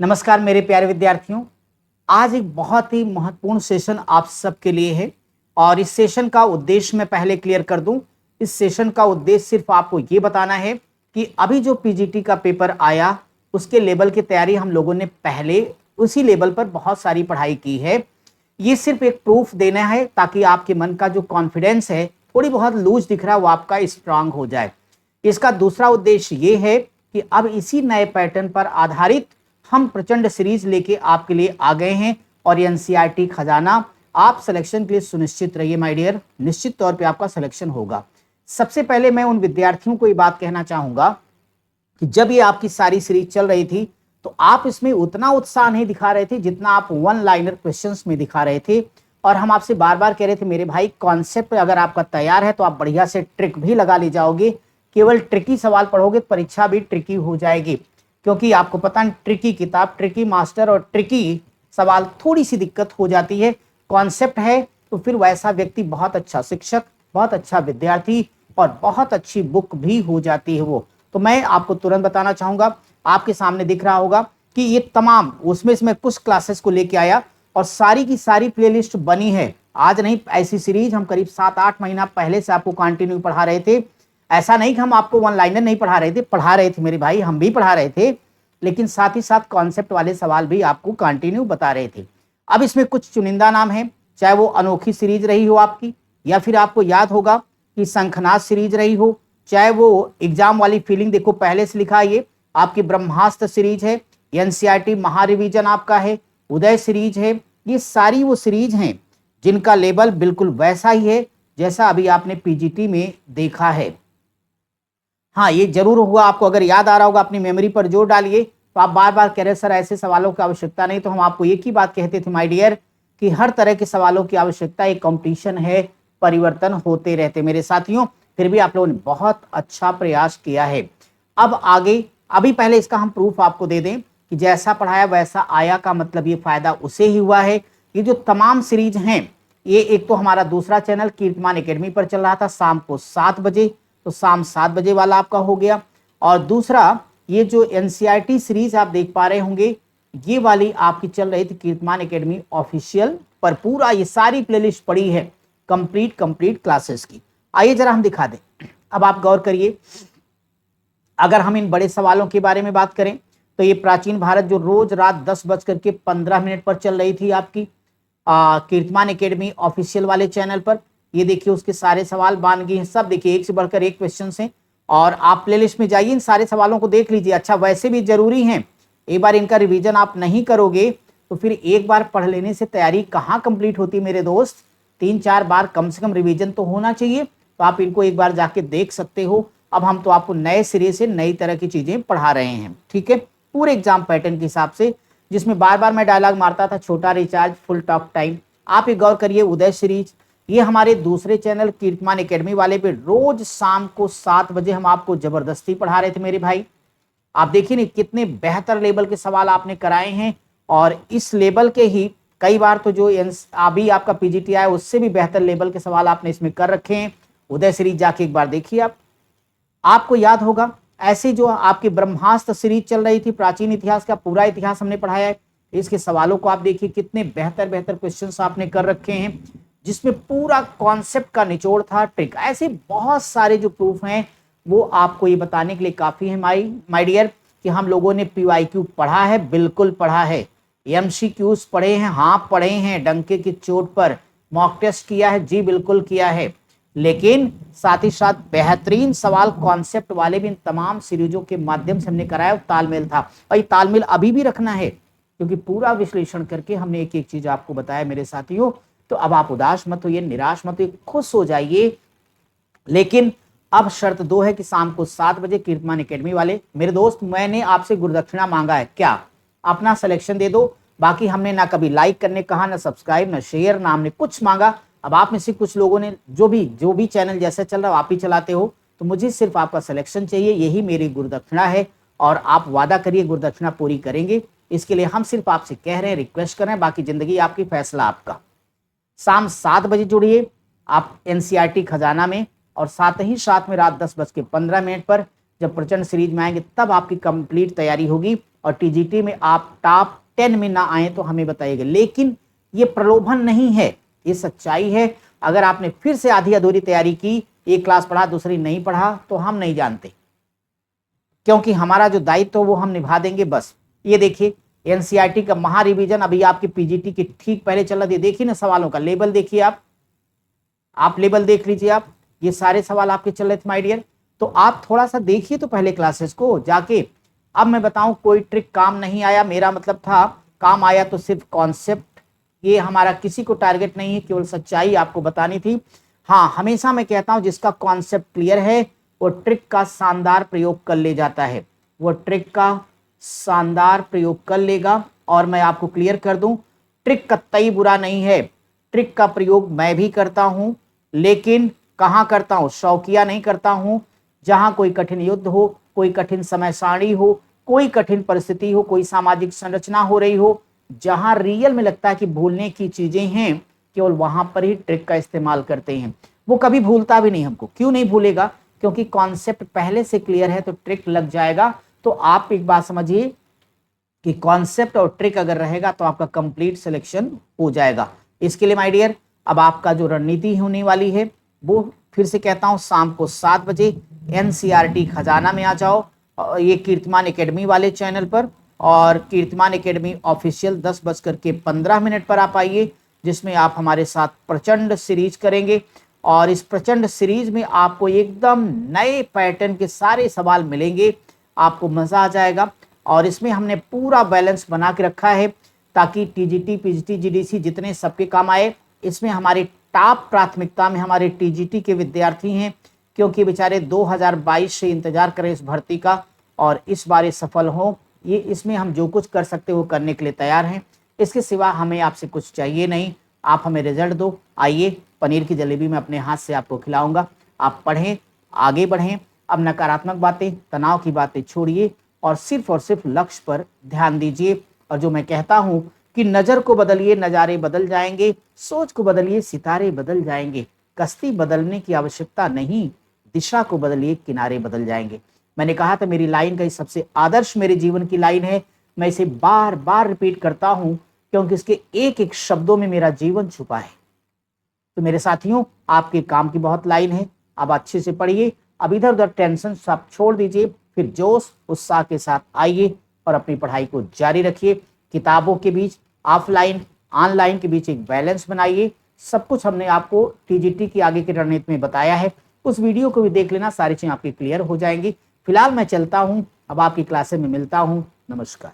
नमस्कार मेरे प्यारे विद्यार्थियों। आज एक बहुत ही महत्वपूर्ण सेशन आप सबके लिए है और इस सेशन का उद्देश्य मैं पहले क्लियर कर दूं। इस सेशन का उद्देश्य सिर्फ आपको ये बताना है कि अभी जो पीजीटी का पेपर आया उसके लेवल की तैयारी हम लोगों ने पहले उसी लेवल पर बहुत सारी पढ़ाई की है। ये सिर्फ एक प्रूफ देना है ताकि आपके मन का जो कॉन्फिडेंस है थोड़ी बहुत लूज दिख रहा है वो आपका स्ट्रांग हो जाए। इसका दूसरा उद्देश्य ये है कि अब इसी नए पैटर्न पर आधारित हम प्रचंड सीरीज लेके आपके लिए आ गए हैं और एनसीईआरटी खजाना आप सिलेक्शन के लिए सुनिश्चित रहिए माय डियर, निश्चित तौर पे आपका सिलेक्शन होगा। सबसे पहले मैं उन विद्यार्थियों को ये बात कहना चाहूंगा कि जब ये आपकी सारी सीरीज चल रही थी तो आप इसमें उतना उत्साह नहीं दिखा रहे थे जितना आप वन लाइनर क्वेश्चंस में दिखा रहे थे। और हम आपसे बार बार कह रहे थे मेरे भाई कॉन्सेप्ट अगर आपका तैयार है तो आप बढ़िया से ट्रिक भी लगा ले जाओगे। केवल ट्रिकी सवाल पढ़ोगे तो परीक्षा भी ट्रिकी हो जाएगी, क्योंकि आपको पता है ट्रिकी किताब, ट्रिकी मास्टर और ट्रिकी सवाल थोड़ी सी दिक्कत हो जाती है। कॉन्सेप्ट है तो फिर वैसा व्यक्ति बहुत अच्छा शिक्षक, बहुत अच्छा विद्यार्थी और बहुत अच्छी बुक भी हो जाती है वो। तो मैं आपको तुरंत बताना चाहूंगा, आपके सामने दिख रहा होगा कि ये तमाम उसमें से मैं कुछ क्लासेस को लेके आया और सारी की सारी प्लेलिस्ट बनी है। आज नहीं, ऐसी सीरीज हम करीब 7-8 महीना पहले से आपको कंटिन्यू पढ़ा रहे थे। ऐसा नहीं कि हम आपको वन लाइनर नहीं पढ़ा रहे थे मेरे भाई, हम भी पढ़ा रहे थे, लेकिन साथ ही साथ कॉन्सेप्ट वाले सवाल भी आपको कंटिन्यू बता रहे थे। अब इसमें कुछ चुनिंदा नाम है, चाहे वो अनोखी सीरीज रही हो आपकी, या फिर आपको याद होगा कि शंखनाद सीरीज रही हो, चाहे वो एग्जाम वाली फीलिंग देखो पहले से लिखा है ये आपकी ब्रह्मास्त्र सीरीज है, एनसीईआरटी महारिवीजन आपका है, उदय सीरीज है। ये सारी वो सीरीज हैं जिनका लेवल बिल्कुल वैसा ही है जैसा अभी आपने पीजीटी में देखा है। हाँ, ये जरूर हुआ आपको, अगर याद आ रहा होगा अपनी मेमोरी पर जोर डालिए। तो आप बार बार कह रहे सर ऐसे सवालों की आवश्यकता नहीं, तो हम आपको एक ही बात कहते थे माय डियर कि हर तरह के सवालों की आवश्यकता, एक कंपटीशन है, परिवर्तन होते रहते मेरे साथियों। फिर भी आप लोगों ने बहुत अच्छा प्रयास किया है। अब आगे, अभी पहले इसका हम प्रूफ आपको दे दें कि जैसा पढ़ाया वैसा आया का मतलब ये फायदा उसे ही हुआ है। ये जो तमाम सीरीज हैं, ये एक तो हमारा दूसरा चैनल कीर्तिमान एकेडमी पर चल रहा था शाम को 7 बजे, तो शाम 7 बजे वाला आपका हो गया। और दूसरा ये जो एनसीईआरटी सीरीज आप देख पा रहे होंगे, ये वाली आपकी चल रही थी कीर्तिमान एकेडमी ऑफिशियल पर। पूरा ये सारी प्लेलिस्ट पड़ी है कंप्लीट क्लासेस की। आइए जरा हम दिखा दें। अब आप गौर करिए, अगर हम इन बड़े सवालों के बारे में बात करें तो ये प्राचीन भारत जो रोज रात 10:15 पर चल रही थी आपकी कीर्तिमान एकेडमी ऑफिशियल वाले चैनल पर। ये देखिए उसके सारे सवाल बानगी हैं, सब देखिए एक से बढ़कर एक क्वेश्चन हैं। और आप प्लेलिस्ट में जाइए, इन सारे सवालों को देख लीजिए। अच्छा, वैसे भी जरूरी हैं, एक बार इनका रिवीजन आप नहीं करोगे तो फिर एक बार पढ़ लेने से तैयारी कहाँ कंप्लीट होती मेरे दोस्त। 3-4 बार कम से कम रिवीजन तो होना चाहिए। तो आप इनको एक बार जाके देख सकते हो। अब हम तो आपको नए सिरे से नई तरह की चीजें पढ़ा रहे हैं, ठीक है, पूरे एग्जाम पैटर्न के हिसाब से, जिसमें बार बार मैं डायलॉग मारता था, छोटा रिचार्ज फुल टॉक टाइम। आप एक गौर करिए, उदय सीरीज ये हमारे दूसरे चैनल कीर्तिमान एकेडमी वाले पे रोज शाम को 7 बजे हम आपको जबरदस्ती पढ़ा रहे थे मेरे भाई। आप देखिए नहीं कितने बेहतर लेवल के सवाल आपने कराए हैं, और इस लेवल के ही कई बार तो जो अभी आपका पीजीटी आया उससे भी बेहतर लेवल के सवाल आपने इसमें कर रखे हैं। उदय सीरीज जाके एक बार देखिए आप, आपको याद होगा। ऐसे जो आपकी ब्रह्मास्त्र सीरीज चल रही थी, प्राचीन इतिहास का पूरा इतिहास हमने पढ़ाया है। इसके सवालों को आप देखिए कितने बेहतर क्वेश्चंस आपने कर रखे हैं, जिसमें पूरा कॉन्सेप्ट का निचोड़ था, ट्रिक। ऐसे बहुत सारे जो प्रूफ हैं वो आपको ये बताने के लिए काफी है माय डियर कि हम लोगों ने पीवाईक्यू पढ़ा है, बिल्कुल पढ़ा है। एमसीक्यूज पढ़े हैं, हाँ पढ़े हैं, डंके की चोट पर। मॉक टेस्ट किया है, जी बिल्कुल किया है। लेकिन साथ ही साथ बेहतरीन सवाल कॉन्सेप्ट वाले भी इन तमाम सीरीजों के माध्यम से हमने कराया, तालमेल था। और ये तालमेल अभी भी रखना है, क्योंकि पूरा विश्लेषण करके हमने एक एक चीज आपको बताया मेरे साथियों। तो अब आप उदास मत होइए, निराश मत होइए, खुश हो जाइए। लेकिन अब शर्त 2 है कि शाम को 7 बजे कीर्तिमान एकेडमी वाले मेरे दोस्त, मैंने आपसे गुरुदक्षिणा मांगा है, क्या अपना सिलेक्शन दे दो। बाकी हमने ना कभी लाइक करने कहा, ना सब्सक्राइब, ना शेयर, ना हमने कुछ मांगा। अब आप में से कुछ लोगों ने जो भी चैनल जैसा चल रहा है आप ही चलाते हो, तो मुझे सिर्फ आपका सिलेक्शन चाहिए, यही मेरी गुरुदक्षिणा है। और आप वादा करिए गुरुदक्षिणा पूरी करेंगे। इसके लिए हम सिर्फ आपसे कह रहे हैं, रिक्वेस्ट कर रहे हैं, बाकी जिंदगी आपकी, फैसला आपका। शाम 7 बजे जुड़िए आप एनसीईआरटी खजाना में, और साथ ही साथ में रात 10:15 पर जब प्रचंड सीरीज में आएंगे तब आपकी कंप्लीट तैयारी होगी। और टीजीटी में आप टॉप 10 में ना आए तो हमें बताइएगा। लेकिन ये प्रलोभन नहीं है, ये सच्चाई है। अगर आपने फिर से आधी अधूरी तैयारी की, एक क्लास पढ़ा दूसरी नहीं पढ़ा, तो हम नहीं जानते, क्योंकि हमारा जो दायित्व वो हम निभा देंगे बस। ये देखिए एनसीईआरटी का महा रिवीजन अभी आपके पीजीटी के ठीक पहले चल रहा है। देखिए ना सवालों का लेवल देखिए, आप लेवल देख लीजिए। आप ये सारे सवाल आपके चल रहे थे माय डियर, तो आप थोड़ा सा देखिए तो पहले क्लासेस को जाके। अब मैं बताऊं कोई ट्रिक काम नहीं आया, मेरा मतलब था काम आया तो सिर्फ कॉन्सेप्ट। ये हमारा किसी को टारगेट नहीं है, केवल सच्चाई आपको बतानी थी। हाँ, हमेशा मैं कहता हूं जिसका कॉन्सेप्ट क्लियर है वो ट्रिक का शानदार प्रयोग कर ले जाता है, वो ट्रिक का शानदार प्रयोग कर लेगा। और मैं आपको क्लियर कर दूं, ट्रिक कतई बुरा नहीं है, ट्रिक का प्रयोग मैं भी करता हूं, लेकिन कहां करता हूं, शौकिया नहीं करता हूं। जहां कोई कठिन युद्ध हो, कोई कठिन समय सारणी हो, कोई कठिन परिस्थिति हो, कोई सामाजिक संरचना हो रही हो, जहां रियल में लगता है कि भूलने की चीजें हैं, केवल वहां पर ही ट्रिक का इस्तेमाल करते हैं। वो कभी भूलता भी नहीं हमको। क्यों नहीं भूलेगा? क्योंकि कॉन्सेप्ट पहले से क्लियर है, तो ट्रिक लग जाएगा। तो आप एक बात समझिए कि कॉन्सेप्ट और ट्रिक अगर रहेगा तो आपका कंप्लीट सिलेक्शन हो जाएगा। इसके लिए माय डियर अब आपका जो रणनीति होने वाली है वो फिर से कहता हूं, शाम को 7 बजे एनसीईआरटी खजाना में आ जाओ, ये कीर्तिमान एकेडमी वाले चैनल पर, और कीर्तिमान एकेडमी ऑफिशियल 10:15 पर आप आइए, जिसमें आप हमारे साथ प्रचंड सीरीज करेंगे। और इस प्रचंड सीरीज में आपको एकदम नए पैटर्न के सारे सवाल मिलेंगे, आपको मजा आ जाएगा। और इसमें हमने पूरा बैलेंस बना के रखा है ताकि टीजीटी, पीजीटी, जीडीसी जितने सबके काम आए। इसमें हमारी टॉप प्राथमिकता में हमारे टीजीटी के विद्यार्थी हैं, क्योंकि बेचारे 2022 से इंतजार करें इस भर्ती का, और इस बार ये सफल हों। ये इसमें हम जो कुछ कर सकते वो करने के लिए तैयार हैं। इसके सिवा हमें आपसे कुछ चाहिए नहीं, आप हमें रिजल्ट दो। आइए, पनीर की जलेबी मैं अपने हाथ से आपको खिलाऊंगा। आप पढ़ें, आगे बढ़ें। अब नकारात्मक बातें, तनाव की बातें छोड़िए और सिर्फ लक्ष्य पर ध्यान दीजिए। और जो मैं कहता हूं कि नजर को बदलिए, नजारे बदल जाएंगे, सोच को बदलिए, सितारे बदल जाएंगे। कश्ती बदलने की आवश्यकता नहीं, दिशा को बदलिए, किनारे बदल जाएंगे। मैंने कहा था मेरी लाइन का ये सबसे आदर्श मेरे जीवन की लाइन है। मैं इसे बार बार रिपीट करता हूं, क्योंकि इसके एक एक शब्दों में मेरा जीवन छुपा है। तो मेरे साथियों, आपके काम की बहुत लाइन है, अब अच्छे से पढ़िए। अब इधर उधर टेंशन सब छोड़ दीजिए, फिर जोश उत्साह के साथ आइए और अपनी पढ़ाई को जारी रखिए। किताबों के बीच, ऑफलाइन ऑनलाइन के बीच एक बैलेंस बनाइए। सब कुछ हमने आपको टीजीटी की आगे की रणनीति में बताया है, उस वीडियो को भी देख लेना, सारी चीजें आपकी क्लियर हो जाएंगी। फिलहाल मैं चलता हूं, अब आपकी क्लासे में मिलता हूं। नमस्कार।